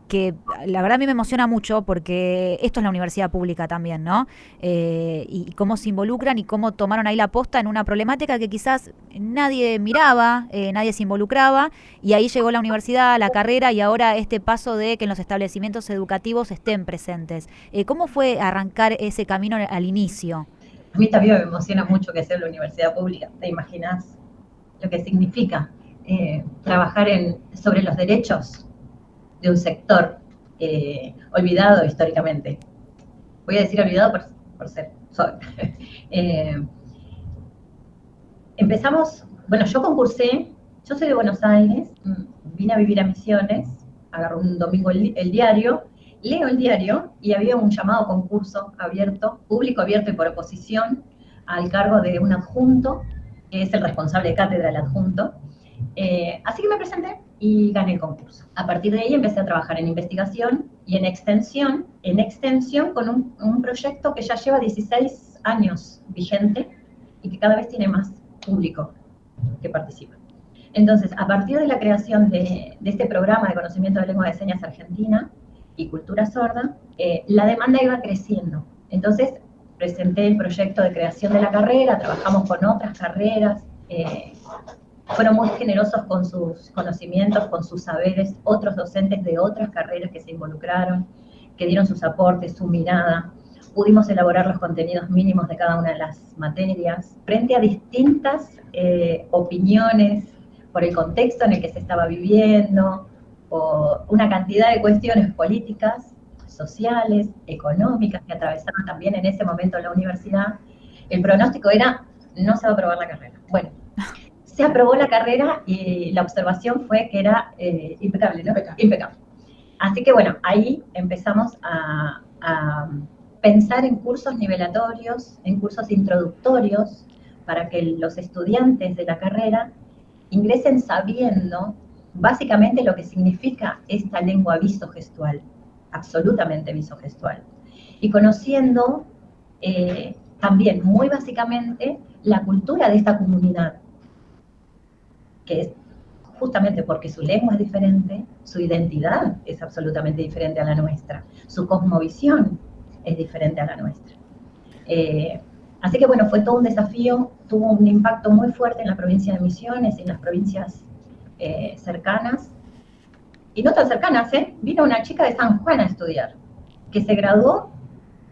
que la verdad a mí me emociona mucho, porque esto es la universidad pública también, ¿no? Y cómo se involucran y cómo tomaron ahí la posta en una problemática que quizás nadie miraba, nadie se involucraba, y ahí llegó la universidad, la carrera, y ahora este paso de que en los establecimientos educativos estén presentes. ¿Cómo fue arrancar ese camino al inicio? A mí también me emociona mucho que sea la universidad pública. ¿Te imaginas lo que significa trabajar sobre los derechos de un sector olvidado históricamente? Voy a decir olvidado por ser soy. Empezamos, bueno, yo concursé, yo soy de Buenos Aires, vine a vivir a Misiones, agarro un domingo el diario, leo el diario y había un llamado concurso abierto, público abierto y por oposición, al cargo de un adjunto, que es el responsable de cátedra, el adjunto. Así que me presenté y gané el concurso. A partir de ahí empecé a trabajar en investigación y en extensión con un proyecto que ya lleva 16 años vigente y que cada vez tiene más público que participa. Entonces, a partir de la creación de este programa de conocimiento de lengua de señas argentina y cultura sorda, la demanda iba creciendo. Entonces, presenté el proyecto de creación de la carrera, trabajamos con otras carreras, fueron muy generosos con sus conocimientos, con sus saberes, otros docentes de otras carreras que se involucraron, que dieron sus aportes, su mirada. Pudimos elaborar los contenidos mínimos de cada una de las materias, frente a distintas opiniones, por el contexto en el que se estaba viviendo, o una cantidad de cuestiones políticas, sociales, económicas, que atravesaban también en ese momento la universidad. El pronóstico era, no se va a aprobar la carrera. Bueno, se aprobó la carrera y la observación fue que era impecable, ¿no? Impecable. Así que bueno, ahí empezamos a pensar en cursos nivelatorios, en cursos introductorios, para que los estudiantes de la carrera ingresen sabiendo básicamente lo que significa esta lengua visogestual, absolutamente visogestual, y conociendo también muy básicamente la cultura de esta comunidad, que es justamente porque su lengua es diferente, su identidad es absolutamente diferente a la nuestra, su cosmovisión es diferente a la nuestra. Así que bueno, fue todo un desafío, tuvo un impacto muy fuerte en la provincia de Misiones y en las provincias cercanas, y no tan cercanas, vino una chica de San Juan a estudiar, que se graduó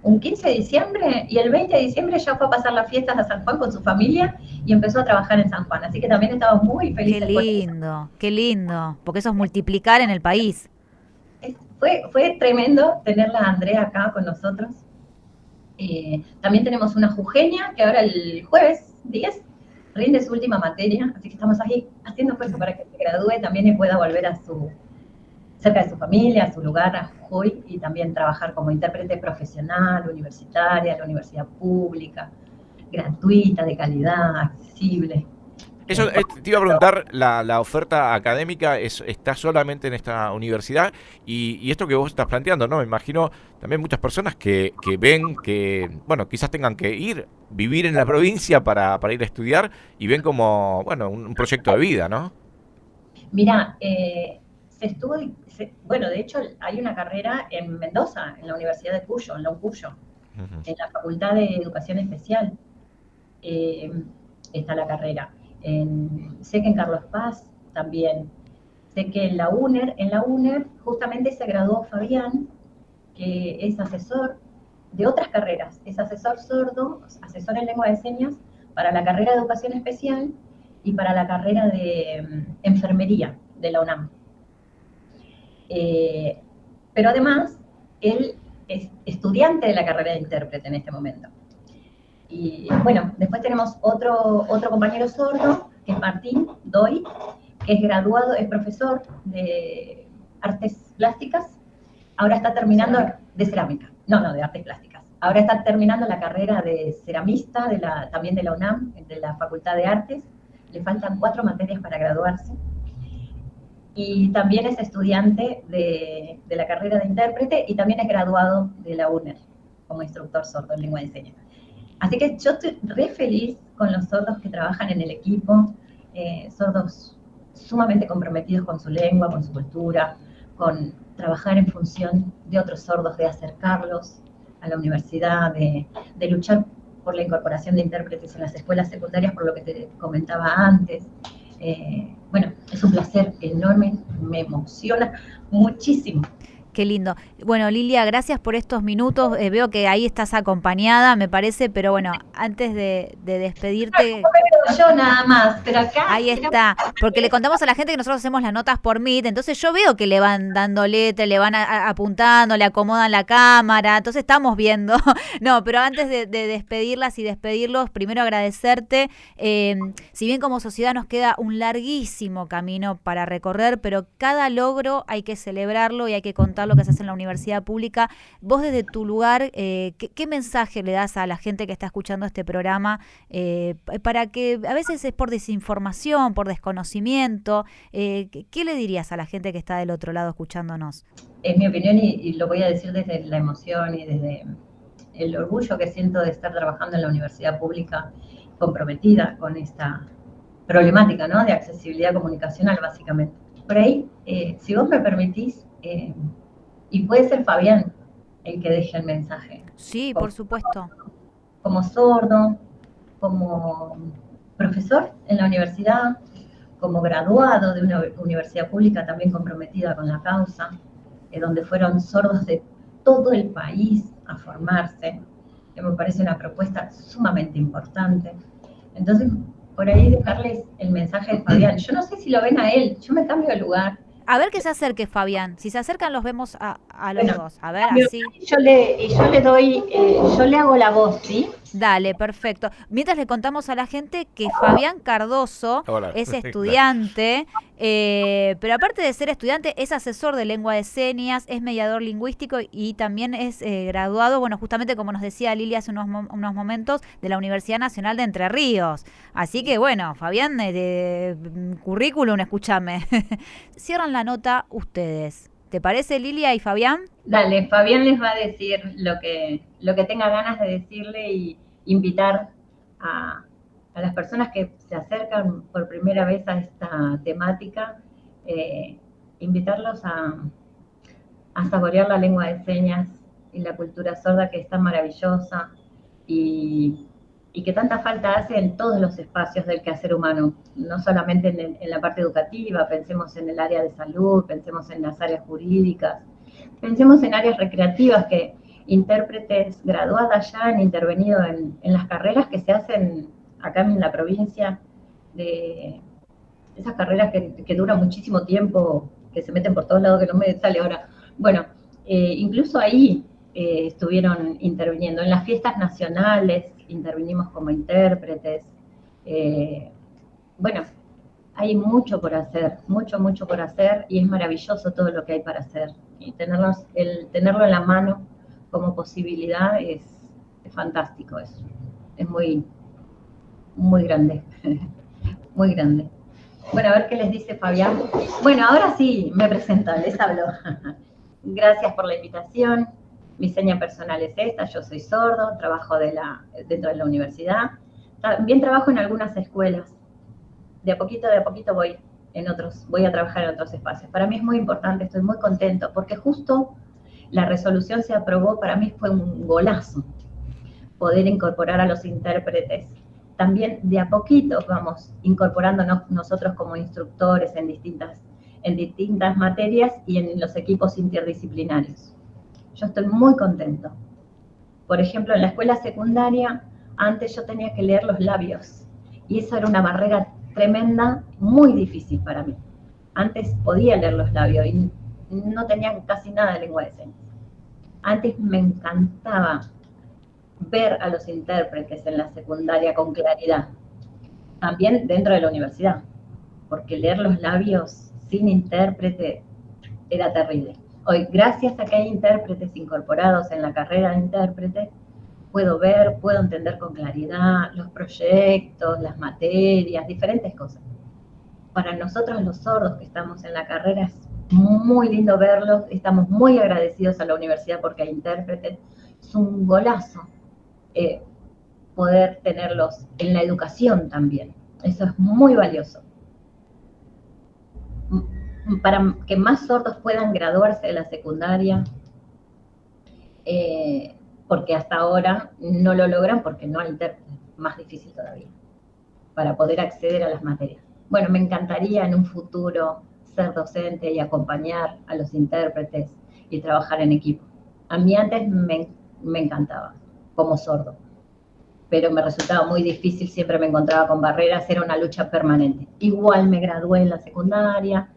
un 15 de diciembre y el 20 de diciembre ya fue a pasar las fiestas a San Juan con su familia y empezó a trabajar en San Juan, así que también estamos muy felices. Qué lindo, porque eso es multiplicar en el país. Fue tremendo tenerla a Andrea acá con nosotros. También tenemos una jujeña que ahora el jueves 10 rinde su última materia, así que estamos ahí haciendo esfuerzo para que se gradúe también y pueda volver cerca de su familia, a su lugar, a Jujuy, y también trabajar como intérprete profesional, universitaria, en la universidad pública, gratuita, de calidad, accesible. Eso te iba a preguntar, la oferta académica está solamente en esta universidad y esto que vos estás planteando, ¿no? Me imagino también muchas personas que ven que, bueno, quizás tengan que vivir en la provincia para ir a estudiar y ven como, bueno, un proyecto de vida, ¿no? Mira, bueno, de hecho hay una carrera en Mendoza, en la Universidad de Cuyo, en la UCuyo, en la Facultad de Educación Especial está la carrera. Sé que en Carlos Paz también, sé que en la UNER justamente se graduó Fabián, que es asesor de otras carreras, es asesor sordo, asesor en lengua de señas para la carrera de Educación Especial y para la carrera de enfermería de la UNAM. Pero además, él es estudiante de la carrera de intérprete en este momento. Y bueno, después tenemos otro compañero sordo, que es Martín Doy, que es graduado, es profesor de artes plásticas, ahora está terminando, de cerámica, no, de artes plásticas. Ahora está terminando la carrera de ceramista, también de la UNAM, de la Facultad de Artes, le faltan 4 materias para graduarse. Y también es estudiante de la carrera de intérprete y también es graduado de la UNER como instructor sordo en lengua de señas. Así que yo estoy re feliz con los sordos que trabajan en el equipo, sordos sumamente comprometidos con su lengua, con su cultura, con trabajar en función de otros sordos, de acercarlos a la universidad, de luchar por la incorporación de intérpretes en las escuelas secundarias, por lo que te comentaba antes. Bueno, es un placer enorme, me emociona muchísimo. Qué lindo. Bueno, Lilia, gracias por estos minutos. Veo que ahí estás acompañada, me parece, pero bueno, antes de despedirte... No me veo yo nada más, pero acá... Ahí está, porque le contamos a la gente que nosotros hacemos las notas por Meet, entonces yo veo que le van dando letra, le van apuntando, le acomodan la cámara, entonces estamos viendo. No, pero antes de despedirlas y despedirlos, primero agradecerte. Si bien como sociedad nos queda un larguísimo camino para recorrer, pero cada logro hay que celebrarlo y hay que contar lo que se hace en la universidad pública. Vos desde tu lugar, ¿qué mensaje le das a la gente que está escuchando este programa para que a veces es por desinformación, por desconocimiento? ¿Qué le dirías a la gente que está del otro lado escuchándonos? Es mi opinión y lo voy a decir desde la emoción y desde el orgullo que siento de estar trabajando en la universidad pública comprometida con esta problemática, ¿no? De accesibilidad comunicacional, básicamente. Por ahí, si vos me permitís, y puede ser Fabián el que deje el mensaje. Sí, por supuesto. Como sordo, como profesor en la universidad, como graduado de una universidad pública también comprometida con la causa, donde fueron sordos de todo el país a formarse, que me parece una propuesta sumamente importante. Entonces, por ahí dejarles el mensaje de Fabián. Yo no sé si lo ven a él, yo me cambio de lugar. A ver que se acerque Fabián. Si se acercan los vemos a los Bueno, dos. A ver, así. yo le doy, yo le hago la voz, ¿sí? Dale, perfecto. Mientras le contamos a la gente que Fabián Cardoso Hola. es estudiante, pero aparte de ser estudiante, es asesor de lengua de señas, es mediador lingüístico y también es graduado, bueno, justamente como nos decía Lili hace unos momentos, de la Universidad Nacional de Entre Ríos. Así que, bueno, Fabián, de currículum, escúchame. Cierran la nota ustedes. ¿Te parece, Lilia y Fabián? Dale, Fabián les va a decir lo que tenga ganas de decirle y invitar a las personas que se acercan por primera vez a esta temática, invitarlos a saborear la lengua de señas y la cultura sorda, que es tan maravillosa y que tanta falta hace en todos los espacios del quehacer humano, no solamente en la parte educativa. Pensemos en el área de salud, pensemos en las áreas jurídicas, pensemos en áreas recreativas, que intérpretes graduadas ya han intervenido en las carreras que se hacen acá en la provincia, de esas carreras que duran muchísimo tiempo, que se meten por todos lados, que no me sale ahora. Bueno, incluso ahí estuvieron interviniendo. En las fiestas nacionales intervinimos como intérpretes. Bueno, hay mucho por hacer, mucho por hacer, y es maravilloso todo lo que hay para hacer. Y tenerlo en la mano como posibilidad es fantástico, es muy, muy grande, muy grande. Bueno, a ver qué les dice Fabián. Bueno, ahora sí, me presento, les hablo. Gracias por la invitación. Mi seña personal es esta, yo soy sordo, trabajo dentro de la universidad. También trabajo en algunas escuelas. De a poquito voy a trabajar en otros espacios. Para mí es muy importante, estoy muy contento, porque justo la resolución se aprobó. Para mí fue un golazo poder incorporar a los intérpretes. También de a poquito vamos incorporándonos nosotros como instructores en distintas materias y en los equipos interdisciplinarios. Yo estoy muy contento. Por ejemplo, en la escuela secundaria, antes yo tenía que leer los labios, y eso era una barrera tremenda, muy difícil para mí. Antes podía leer los labios y no tenía casi nada de lengua de señas. Antes me encantaba ver a los intérpretes en la secundaria con claridad, también dentro de la universidad, porque leer los labios sin intérprete era terrible. Hoy, gracias a que hay intérpretes incorporados en la carrera de intérprete, puedo ver, puedo entender con claridad los proyectos, las materias, diferentes cosas. Para nosotros los sordos que estamos en la carrera es muy lindo verlos, estamos muy agradecidos a la universidad porque hay intérpretes. Es un golazo poder tenerlos en la educación también. Eso es muy valioso. Para que más sordos puedan graduarse de la secundaria, porque hasta ahora no lo logran porque no hay intérpretes, más difícil todavía, para poder acceder a las materias. Bueno, me encantaría en un futuro ser docente y acompañar a los intérpretes y trabajar en equipo. A mí antes me encantaba, como sordo, pero me resultaba muy difícil, siempre me encontraba con barreras, era una lucha permanente. Igual me gradué en la secundaria,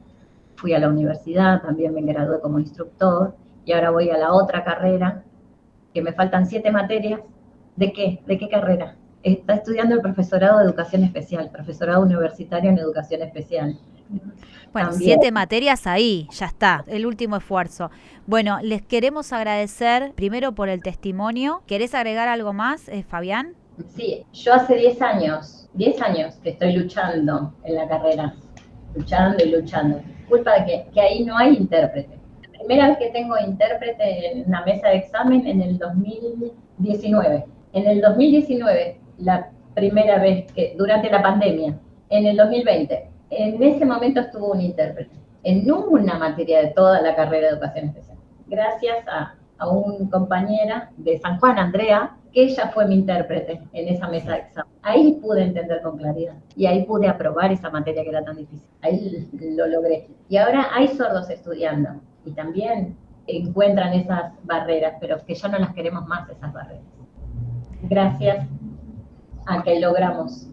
fui a la universidad, también me gradué como instructor, y ahora voy a la otra carrera, que me faltan 7 materias. ¿De qué? ¿De qué carrera? Está estudiando el profesorado de educación especial, profesorado universitario en educación especial. Bueno, También. 7 materias ahí, ya está, el último esfuerzo. Bueno, les queremos agradecer primero por el testimonio. ¿Querés agregar algo más, Fabián? Sí, yo hace 10 años que estoy luchando en la carrera, luchando y luchando. Culpa de que ahí no hay intérprete. La primera vez que tengo intérprete en una mesa de examen en el 2019. En el 2019, la primera vez que, durante la pandemia, en el 2020, en ese momento estuvo un intérprete, en una materia de toda la carrera de educación especial. Gracias a una compañera de San Juan, Andrea, que ella fue mi intérprete en esa mesa de examen. Ahí pude entender con claridad y ahí pude aprobar esa materia que era tan difícil. Ahí lo logré. Y ahora hay sordos estudiando y también encuentran esas barreras, pero que ya no las queremos más, esas barreras. Gracias a que logramos.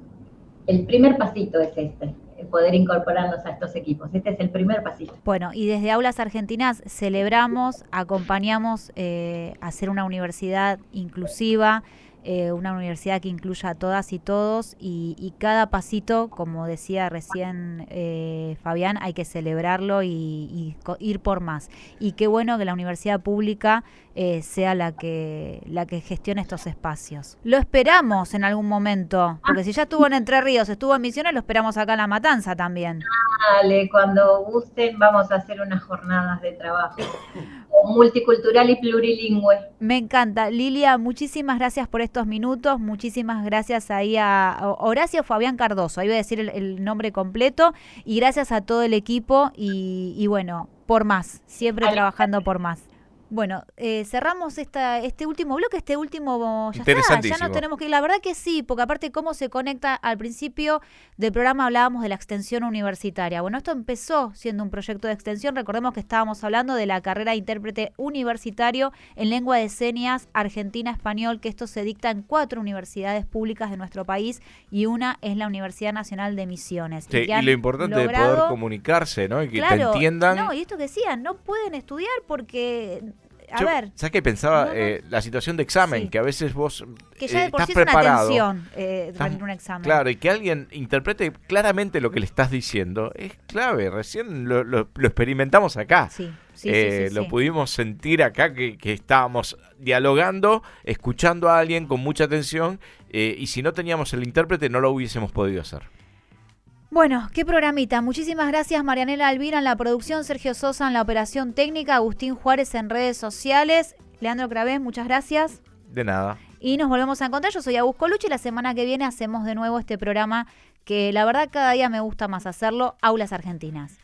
El primer pasito es este, poder incorporarnos a estos equipos. Este es el primer pasito. Bueno, y desde Aulas Argentinas celebramos, acompañamos a ser una universidad inclusiva, una universidad que incluya a todas y todos, y cada pasito, como decía recién Fabián, hay que celebrarlo y ir por más. Y qué bueno que la universidad pública sea la que gestione estos espacios. Lo esperamos en algún momento, porque si ya estuvo en Entre Ríos, estuvo en Misiones, lo esperamos acá en La Matanza también. Dale, cuando gusten vamos a hacer unas jornadas de trabajo multicultural y plurilingüe. Me encanta. Lilia, muchísimas gracias por estos minutos, muchísimas gracias ahí a Horacio Fabián Cardoso, ahí voy a decir el nombre completo, y gracias a todo el equipo y bueno, por más, siempre trabajando por más. Bueno, cerramos este último bloque, ya está, ya no tenemos que ir. La verdad que sí, porque aparte cómo se conecta, al principio del programa hablábamos de la extensión universitaria. Bueno, esto empezó siendo un proyecto de extensión, recordemos que estábamos hablando de la carrera de intérprete universitario en lengua de señas argentina-español, que esto se dicta en 4 universidades públicas de nuestro país y una es la Universidad Nacional de Misiones. Sí, y lo importante de poder comunicarse, ¿no? Y que te entiendan. No, y esto que decían, no pueden estudiar porque... ¿Sabes qué pensaba? La situación de examen, que a veces vos que ya de por estás sí preparado. Es una tensión rendir un examen. Claro, y que alguien interprete claramente lo que le estás diciendo es clave. Recién lo experimentamos acá. Sí. Lo pudimos sentir acá que estábamos dialogando, escuchando a alguien con mucha atención, y si no teníamos el intérprete no lo hubiésemos podido hacer. Bueno, qué programita. Muchísimas gracias Marianela Alvira en la producción, Sergio Sosa en la operación técnica, Agustín Juárez en redes sociales, Leandro Cravés, muchas gracias. De nada. Y nos volvemos a encontrar. Yo soy Agus Colucci y la semana que viene hacemos de nuevo este programa que la verdad cada día me gusta más hacerlo, Aulas Argentinas.